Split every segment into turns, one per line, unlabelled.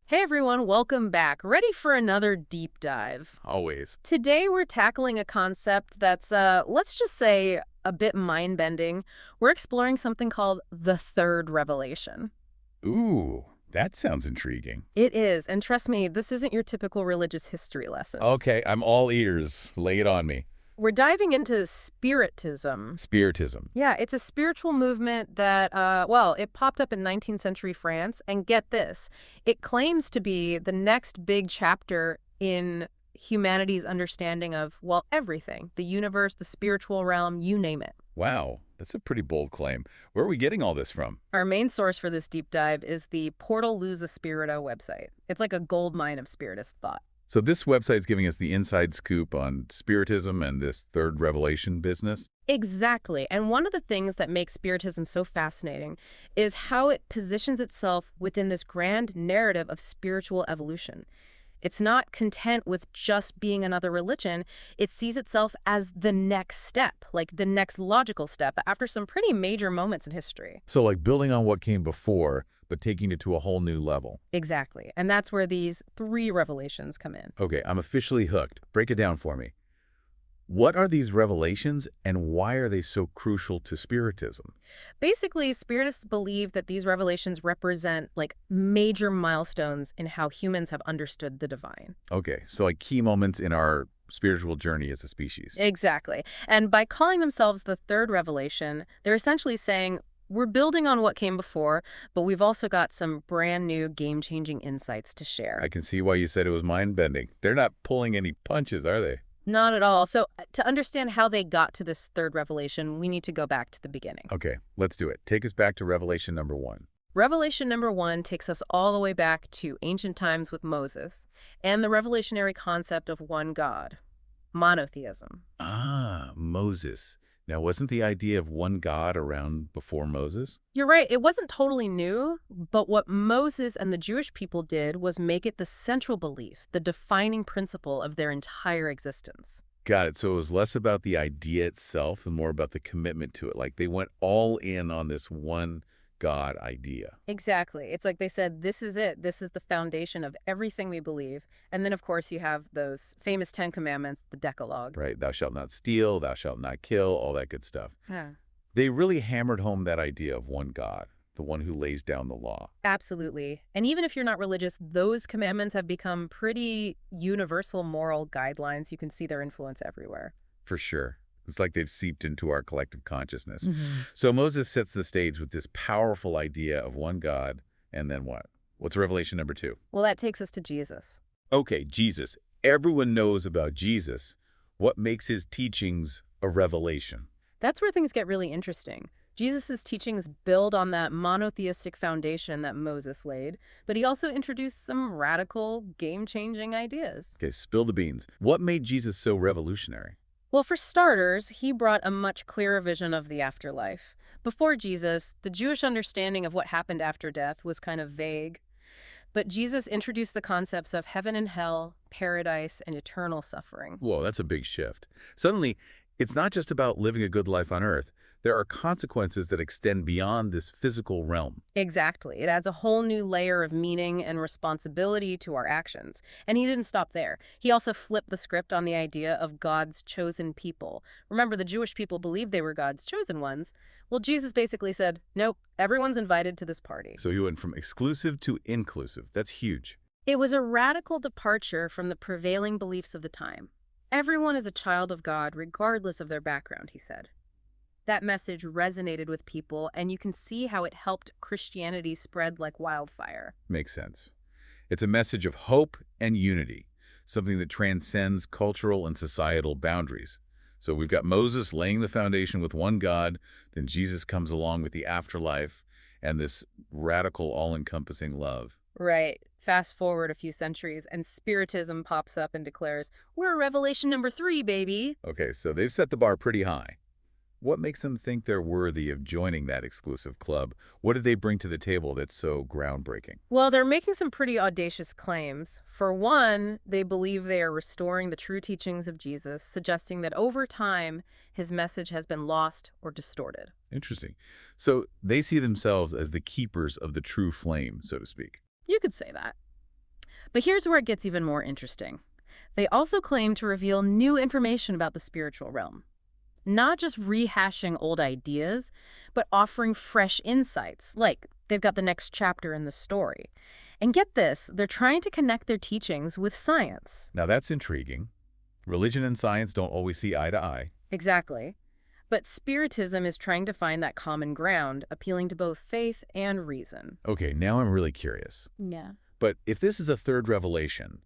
Hey everyone, welcome back. Ready for another deep dive.
Always.
Today we're tackling a concept that's, let's just say, a bit mind-bending. We're exploring something called the third revelation.
Ooh, that sounds intriguing.
It is, and trust me, this isn't your typical religious history lesson.
Okay, I'm all ears. Lay it on me.
We're diving into Spiritism.
Spiritism.
Yeah, it's a spiritual movement that, well, it popped up in 19th century France, and get this, it claims to be the next big chapter in humanity's understanding of, well, everything, the universe, the spiritual realm, you name it.
Wow, that's a pretty bold claim. Where are we getting all this from?
Our main source for this deep dive is the Portal Luz Espirito website. It's like a gold mine of spiritist thought.
So this website's giving us the inside scoop on Spiritism and this third revelation business?
Exactly. And one of the things that makes Spiritism so fascinating is how it positions itself within this grand narrative of spiritual evolution. It's not content with just being another religion. It sees itself as the next step, like the next logical step after some pretty major moments in history.
So like building on what came before, but taking it to a whole new level.
Exactly. And that's where these three revelations come in.
Okay, I'm officially hooked. Break it down for me. What are these revelations and why are they so crucial to Spiritism?
Basically, Spiritists believe that these revelations represent like major milestones in how humans have understood the divine.
Okay, so like key moments in our spiritual journey as a species.
Exactly. And by calling themselves the third revelation, they're essentially saying, we're building on what came before, but we've also got some brand new game-changing insights to share.
I can see why you said it was mind-bending. They're not pulling any punches, are they?
Not at all. So to understand how they got to this third revelation, we need to go back to the beginning.
Okay, let's do it. Take us back to Revelation number 1.
Revelation number 1 takes us all the way back to ancient times with Moses and the revelationary concept of one God, monotheism.
Ah, Moses. Now, wasn't the idea of one God around before Moses?
You're right, it wasn't totally new, but what Moses and the Jewish people did was make it the central belief, the defining principle of their entire existence.
Got it. So it was less about the idea itself and more about the commitment to it. Like they went all in on this one God idea.
Exactly. It's like they said, this is it. This is the foundation of everything we believe. And then, of course, you have those famous 10 Commandments, the Decalogue.
Right? Thou shalt not steal, thou shalt not kill, all that good stuff.
Yeah.
They really hammered home that idea of one God, the one who lays down the law.
Absolutely. And even if you're not religious, those commandments have become pretty universal moral guidelines. You can see their influence everywhere.
For sure. It's like they've seeped into our collective consciousness.
Mhm.
So Moses sets the stage with this powerful idea of one God, and then what? What's Revelation number 2?
Well, that takes us to Jesus.
Okay, Jesus. Everyone knows about Jesus. What makes his teachings a revelation?
That's where things get really interesting. Jesus' teachings build on that monotheistic foundation that Moses laid, but he also introduced some radical, game-changing ideas.
Okay, spill the beans. What made Jesus so revolutionary?
Well, for starters, he brought a much clearer vision of the afterlife. Before Jesus, the Jewish understanding of what happened after death was kind of vague. But Jesus introduced the concepts of heaven and hell, paradise, and eternal suffering.
Whoa, that's a big shift. Suddenly, it's not just about living a good life on earth. There are consequences that extend beyond this physical realm.
Exactly. It adds a whole new layer of meaning and responsibility to our actions. And he didn't stop there. He also flipped the script on the idea of God's chosen people. Remember, the Jewish people believed they were God's chosen ones. Well, Jesus basically said, nope, everyone's invited to this party.
So he went from exclusive to inclusive. That's huge.
It was a radical departure from the prevailing beliefs of the time. Everyone is a child of God, regardless of their background, he said. That message resonated with people, and you can see how it helped Christianity spread like wildfire.
Makes sense. It's a message of hope and unity, something that transcends cultural and societal boundaries. So we've got Moses laying the foundation with one God, then Jesus comes along with the afterlife and this radical, all-encompassing love.
Right. Fast forward a few centuries, and Spiritism pops up and declares, we're Revelation number 3, baby.
Okay, so they've set the bar pretty high. What makes them think they're worthy of joining that exclusive club? What did they bring to the table that's so groundbreaking?
Well, they're making some pretty audacious claims. For one, they believe they are restoring the true teachings of Jesus, suggesting that over time, his message has been lost or distorted.
Interesting. So they see themselves as the keepers of the true flame, so to speak.
You could say that. But here's where it gets even more interesting. They also claim to reveal new information about the spiritual realm. Not just rehashing old ideas, but offering fresh insights, like they've got the next chapter in the story. And get this, they're trying to connect their teachings with science.
Now that's intriguing. Religion and science don't always see eye to eye.
Exactly. But Spiritism is trying to find that common ground, appealing to both faith and reason.
Okay, now I'm really curious.
Yeah.
But if this is a third revelation,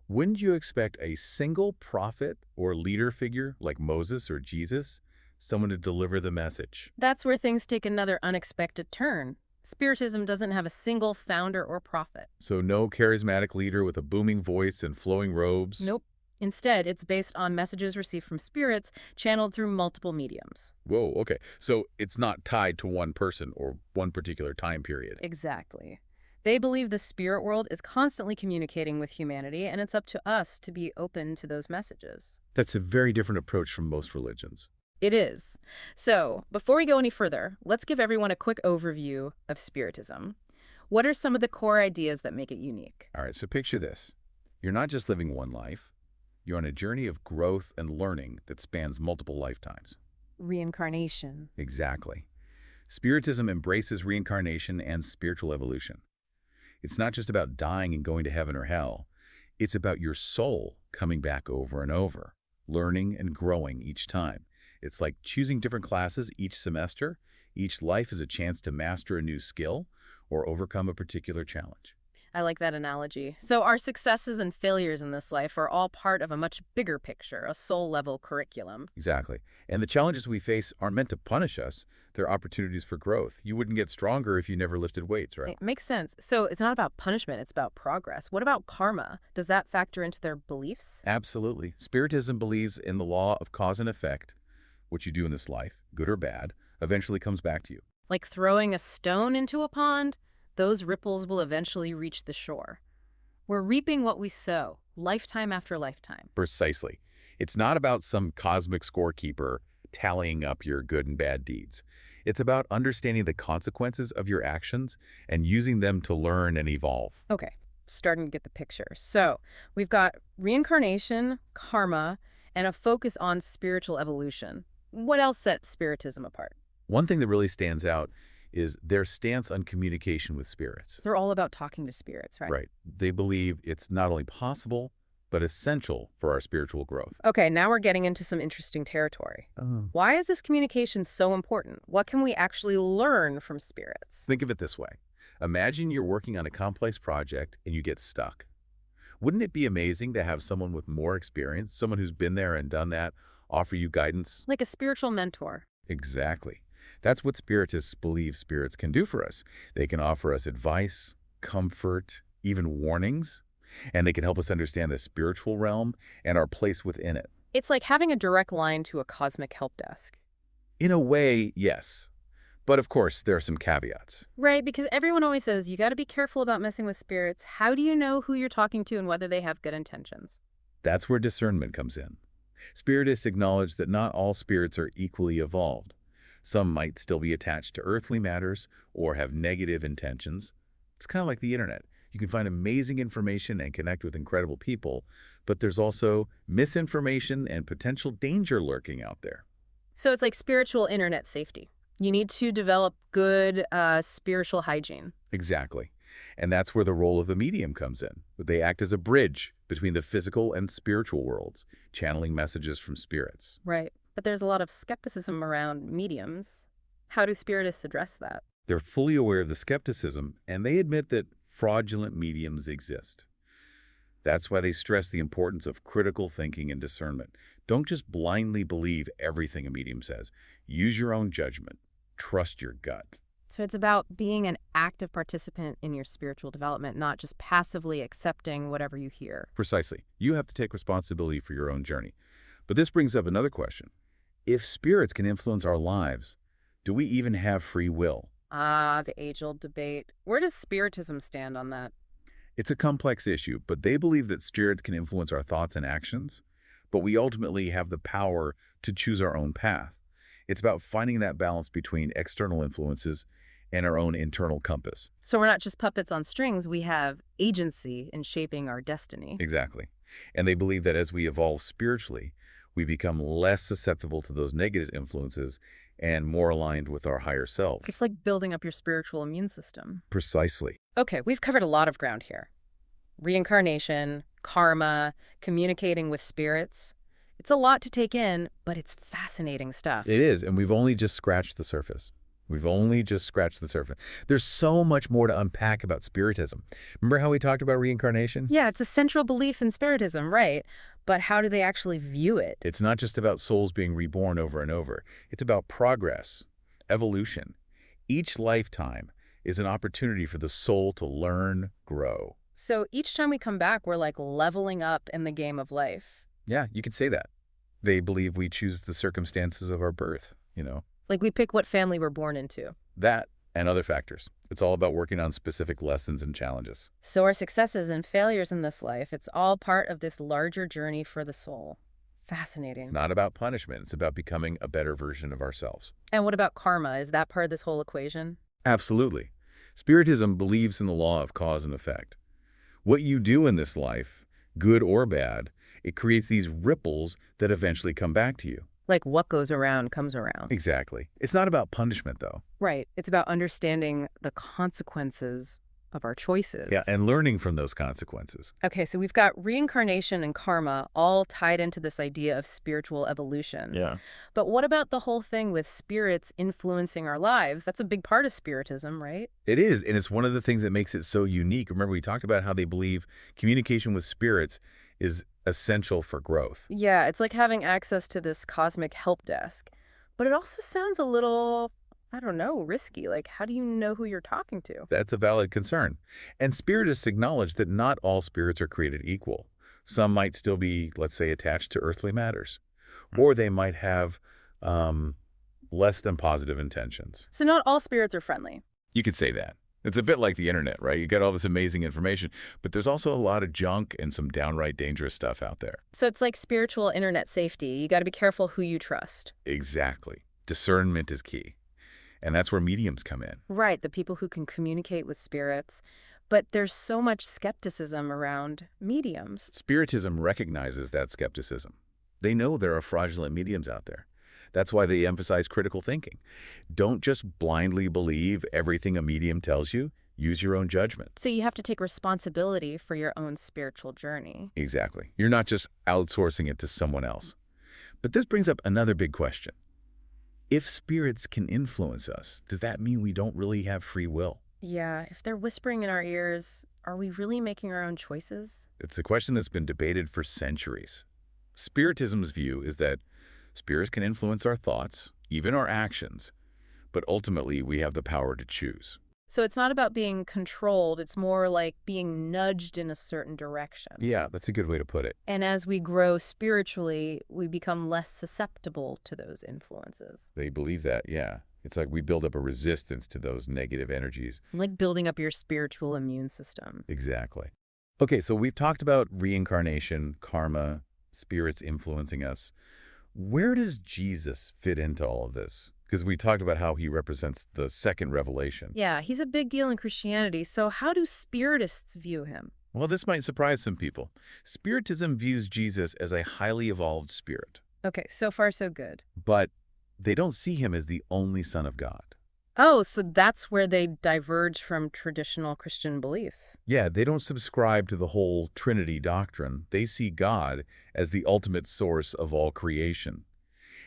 wouldn't you expect a single prophet or leader figure like Moses or Jesus, someone to deliver the message?
That's where things take another unexpected turn. Spiritism doesn't have a single founder or prophet.
So no charismatic leader with a booming voice and flowing robes?
Nope. Instead, it's based on messages received from spirits channeled through multiple mediums.
Whoa, okay. So it's not tied to one person or one particular time period.
Exactly. They believe the spirit world is constantly communicating with humanity, and it's up to us to be open to those messages.
That's a very different approach from most religions.
It is. So, before we go any further, let's give everyone a quick overview of Spiritism. What are some of the core ideas that make it unique?
All right, so picture this. You're not just living one life. You're on a journey of growth and learning that spans multiple lifetimes.
Reincarnation.
Exactly. Spiritism embraces reincarnation and spiritual evolution. It's not just about dying and going to heaven or hell. It's about your soul coming back over and over, learning and growing each time. It's like choosing different classes each semester. Each life is a chance to master a new skill or overcome a particular challenge.
I like that analogy. So our successes and failures in this life are all part of a much bigger picture, a soul-level curriculum.
Exactly. And the challenges we face aren't meant to punish us. They're opportunities for growth. You wouldn't get stronger if you never lifted weights, right?
It makes sense. So it's not about punishment, it's about progress. What about karma? Does that factor into their beliefs?
Absolutely. Spiritism believes in the law of cause and effect. What you do in this life, good or bad, eventually comes back to you.
Like throwing a stone into a pond? Those ripples will eventually reach the shore. We're reaping what we sow, lifetime after lifetime.
Precisely. It's not about some cosmic scorekeeper tallying up your good and bad deeds. It's about understanding the consequences of your actions and using them to learn and evolve.
Okay, starting to get the picture. So we've got reincarnation, karma, and a focus on spiritual evolution. What else sets Spiritism apart?
One thing that really stands out is their stance on communication with spirits.
They're all about talking to spirits, right?
Right. They believe it's not only possible, but essential for our spiritual growth.
Okay, now we're getting into some interesting territory. Why is this communication so important? What can we actually learn from spirits?
Think of it this way. Imagine you're working on a complex project and you get stuck. Wouldn't it be amazing to have someone with more experience, someone who's been there and done that, offer you guidance?
Like a spiritual mentor.
Exactly. That's what spiritists believe spirits can do for us. They can offer us advice, comfort, even warnings, and they can help us understand the spiritual realm and our place within it.
It's like having a direct line to a cosmic help desk.
In a way, yes. But of course, there are some caveats.
Right, because everyone always says you got to be careful about messing with spirits. How do you know who you're talking to and whether they have good intentions?
That's where discernment comes in. Spiritists acknowledge that not all spirits are equally evolved. Some might still be attached to earthly matters or have negative intentions. It's kind of like the internet. You can find amazing information and connect with incredible people, but there's also misinformation and potential danger lurking out there.
So it's like spiritual internet safety. You need to develop good spiritual hygiene.
Exactly. And that's where the role of the medium comes in. They act as a bridge between the physical and spiritual worlds, channeling messages from spirits.
Right. But there's a lot of skepticism around mediums. How do spiritists address that?
They're fully aware of the skepticism, and they admit that fraudulent mediums exist. That's why they stress the importance of critical thinking and discernment. Don't just blindly believe everything a medium says. Use your own judgment. Trust your gut.
So it's about being an active participant in your spiritual development, not just passively accepting whatever you hear.
Precisely. You have to take responsibility for your own journey. But this brings up another question. If spirits can influence our lives, do we even have free will?
Ah, the age-old debate. Where does Spiritism stand on that?
It's a complex issue, but they believe that spirits can influence our thoughts and actions, but we ultimately have the power to choose our own path. It's about finding that balance between external influences and our own internal compass.
So we're not just puppets on strings, we have agency in shaping our destiny.
Exactly. And they believe that as we evolve spiritually, we become less susceptible to those negative influences and more aligned with our higher selves.
It's like building up your spiritual immune system.
Precisely.
Okay, we've covered a lot of ground here. Reincarnation, karma, communicating with spirits. It's a lot to take in, but it's fascinating stuff.
It is, and we've only just scratched the surface. We've only just scratched the surface. There's so much more to unpack about Spiritism. Remember how we talked about reincarnation?
Yeah, it's a central belief in Spiritism, right? But how do they actually view it?
It's not just about souls being reborn over and over. It's about progress, evolution. Each lifetime is an opportunity for the soul to learn, grow.
So each time we come back, we're like leveling up in the game of life.
Yeah, you could say that. They believe we choose the circumstances of our birth,
Like we pick what family we're born into.
That and other factors. It's all about working on specific lessons and challenges.
So our successes and failures in this life, it's all part of this larger journey for the soul. Fascinating.
It's not about punishment. It's about becoming a better version of ourselves.
And what about karma? Is that part of this whole equation?
Absolutely. Spiritism believes in the law of cause and effect. What you do in this life, good or bad, it creates these ripples that eventually come back to you.
Like what goes around comes around.
Exactly. It's not about punishment, though.
Right. It's about understanding the consequences of our choices.
Yeah, and learning from those consequences.
Okay, so we've got reincarnation and karma all tied into this idea of spiritual evolution.
Yeah.
But what about the whole thing with spirits influencing our lives? That's a big part of Spiritism, right?
It is, and it's one of the things that makes it so unique. Remember, we talked about how they believe communication with spirits is essential for growth.
Yeah, it's like having access to this cosmic help desk. But it also sounds a little, I don't know, risky. Like, how do you know who you're talking to?
That's a valid concern. And spiritists acknowledge that not all spirits are created equal. Some might still be, let's say, attached to earthly matters, or they might have less than positive intentions.
So not all spirits are friendly.
You could say that. It's a bit like the internet, right? You got all this amazing information, but there's also a lot of junk and some downright dangerous stuff out there.
So it's like spiritual internet safety. You got to be careful who you trust.
Exactly. Discernment is key. And that's where mediums come in.
Right, the people who can communicate with spirits. But there's so much skepticism around mediums.
Spiritism recognizes that skepticism. They know there are fraudulent mediums out there. That's why they emphasize critical thinking. Don't just blindly believe everything a medium tells you. Use your own judgment.
So you have to take responsibility for your own spiritual journey.
Exactly. You're not just outsourcing it to someone else. But this brings up another big question. If spirits can influence us, does that mean we don't really have free will?
Yeah, if they're whispering in our ears, are we really making our own choices?
It's a question that's been debated for centuries. Spiritism's view is that spirits can influence our thoughts, even our actions, but ultimately we have the power to choose.
So it's not about being controlled, it's more like being nudged in a certain direction.
Yeah, that's a good way to put it.
And as we grow spiritually, we become less susceptible to those influences.
They believe that, yeah. It's like we build up a resistance to those negative energies.
Like building up your spiritual immune system.
Exactly. Okay, so we've talked about reincarnation, karma, spirits influencing us. Where does Jesus fit into all of this? Because we talked about how he represents the second revelation.
Yeah, he's a big deal in Christianity, so how do spiritists view him?
Well, this might surprise some people. Spiritism views Jesus as a highly evolved spirit,
Okay, so far so good.
but they don't see him as the only Son of God.
Oh, so that's where they diverge from traditional Christian beliefs.
Yeah, they don't subscribe to the whole Trinity doctrine. They see God as the ultimate source of all creation.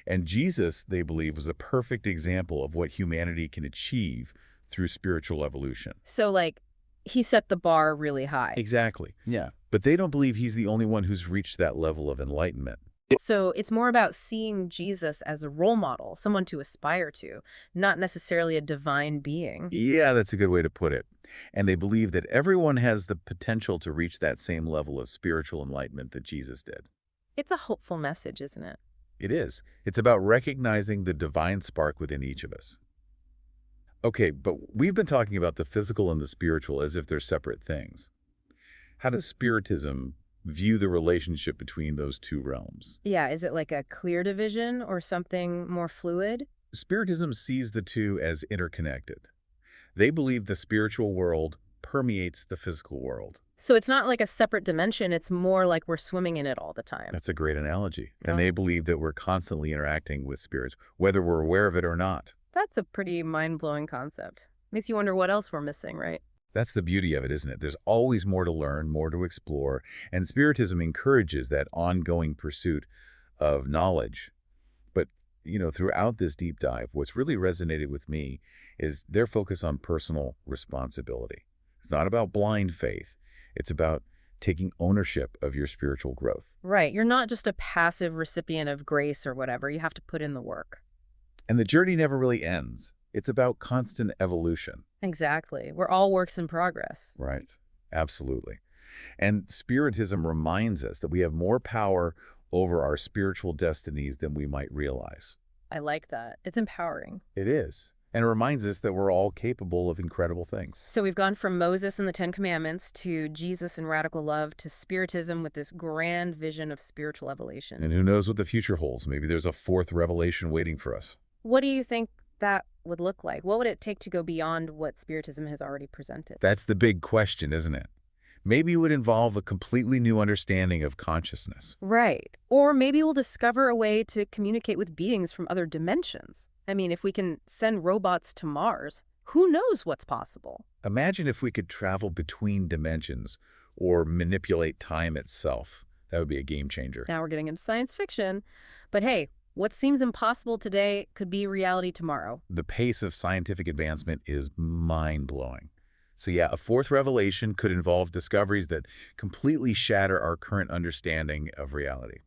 And Jesus, they believe, was a perfect example of what humanity can achieve through spiritual evolution.
So, like, he set the bar really high.
Exactly. Yeah. But they don't believe he's the only one who's reached that level of enlightenment.
So it's more about seeing Jesus as a role model, someone to aspire to, not necessarily a divine being.
Yeah, that's a good way to put it. And they believe that everyone has the potential to reach that same level of spiritual enlightenment that Jesus did.
It's a hopeful message, isn't it?
It is. It's about recognizing the divine spark within each of us. Okay, but we've been talking about the physical and the spiritual as if they're separate things. How does Spiritism view the relationship between those two realms?
Yeah, is it like a clear division or something more fluid?
Spiritism sees the two as interconnected. They believe the spiritual world permeates the physical world.
So it's not like a separate dimension, it's more like we're swimming in it all the time.
That's a great analogy. And
Oh,
they believe that we're constantly interacting with spirits, whether we're aware of it or not.
that's a pretty mind-blowing concept. Makes you wonder what else we're missing, right?
That's the beauty of it, isn't it? There's always more to learn, more to explore, and Spiritism encourages that ongoing pursuit of knowledge. But, throughout this deep dive, what's really resonated with me is their focus on personal responsibility. It's not about blind faith. It's about taking ownership of your spiritual growth.
Right, you're not just a passive recipient of grace or whatever. You have to put in the work.
And the journey never really ends. It's about constant evolution.
Exactly. We're all works in progress.
Right. Absolutely. And Spiritism reminds us that we have more power over our spiritual destinies than we might realize.
I like that. It's empowering.
It is. And it reminds us that we're all capable of incredible things.
So we've gone from Moses and the Ten Commandments to Jesus and radical love to Spiritism with this grand vision of spiritual evolution.
And who knows what the future holds? Maybe there's a fourth revelation waiting for us.
What do you think that would look like? What would it take to go beyond what Spiritism has already presented?
That's the big question, isn't it? Maybe it would involve a completely new understanding of consciousness.
Right. Or maybe we'll discover a way to communicate with beings from other dimensions. I mean, if we can send robots to Mars, who knows what's possible?
Imagine if we could travel between dimensions or manipulate time itself. That would be a game changer.
Now we're getting into science fiction. But hey, what seems impossible today could be reality tomorrow.
The pace of scientific advancement is mind-blowing. So yeah, a fourth revelation could involve discoveries that completely shatter our current understanding of reality.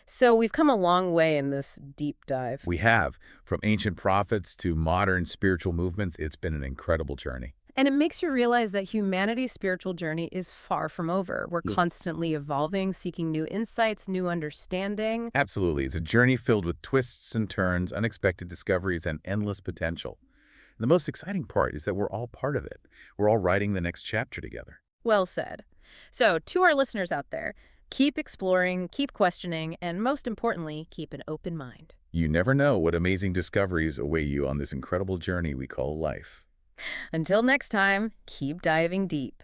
So we've come a long way in this deep dive.
We have, from ancient prophets to modern spiritual movements, it's been an incredible journey.
And it makes you realize that humanity's spiritual journey is far from over. We're constantly evolving, seeking new insights, new understanding.
Absolutely. It's a journey filled with twists and turns, unexpected discoveries, and endless potential. And the most exciting part is that we're all part of it. We're all writing the next chapter together.
Well said. So to our listeners out there, keep exploring, keep questioning, and most importantly, keep an open mind.
You never know what amazing discoveries await you on this incredible journey we call life.
Until next time, keep diving deep.